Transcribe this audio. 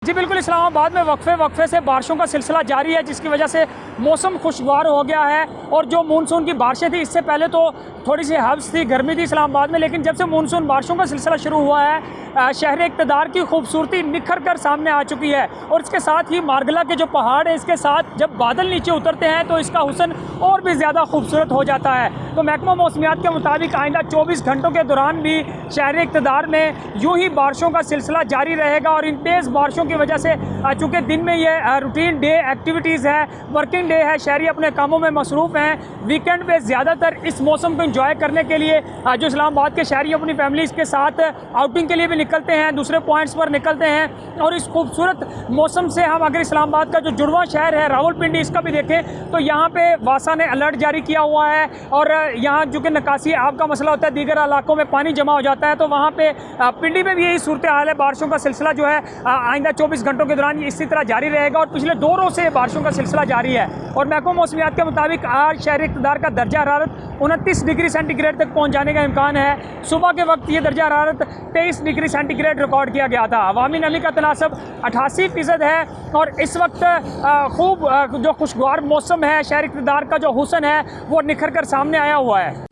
जी बिल्कुल, इस्लामाबाद में वक्फे से बारिशों का सिलसिला जारी है, जिसकी वजह से मौसम खुशगवार हो गया है। और जो मानसून की बारिशें थी, इससे पहले तो थोड़ी सी हब्स थी, गर्मी थी इस्लामाबाद में, लेकिन जब से मानसून बारिशों का सिलसिला शुरू हुआ है, शहर इक़्तिदार की खूबसूरती निखर कर सामने आ चुकी है। और इसके साथ ही मारगला के जो पहाड़ है, इसके साथ जब बादल नीचे उतरते हैं तो इसका हुस्न और भी ज़्यादा खूबसूरत हो जाता है। तो महकमा मौसमियात के मुताबिक आइंदा 24 घंटों के दौरान भी शहर इक़्तिदार में यूँ ही बारिशों का सिलसिला जारी रहेगा। और इन तेज़ बारिशों की वजह से चूँकि दिन में ये रूटीन डे एक्टिविटीज़ है, वर्किंग डे है, शहरी अपने कामों में मसरूफ़ हैं। वीकेंड पे ज़्यादातर इस मौसम को इंजॉय करने के लिए जो इस्लामाबाद के शहरी अपनी फैमिलीज़ के साथ आउटिंग के लिए भी निकलते हैं, दूसरे पॉइंट्स पर निकलते हैं। और इस खूबसूरत मौसम से हम अगर इस्लामाबाद का जो जुड़वा शहर है रावलपिंडी, इसका भी देखें तो यहाँ पे वासा ने अलर्ट जारी किया हुआ है। और यहाँ जो कि निकासी आब का मसला होता है, दीगर इलाकों में पानी जमा हो जाता है, तो वहाँ पे पिंडी में भी यही सूरत हाल है। बारिशों का सिलसिला जो है आइंदा 24 घंटों के दौरान इसी तरह जारी रहेगा। और पिछले 2 रोज़ से बारिशों का सिलसिला जारी है। और महकमा मौसमियात के मुताबिक आज शहरी इक़्तिदार का दर्जा हरारत 29 डिग्री सेंटीग्रेड तक पहुँच जाने का इम्कान है। सुबह के वक्त ये दर्जा हरारत 23 डिग्री सेंटीग्रेड रिकॉर्ड किया गया था। अवामी नमी का तनासब 88% है। और इस वक्त खूब जो खुशगवार मौसम है, शहरी इक़्तिदार का जो हुस्न है वो निखर कर सामने आया हुआ है।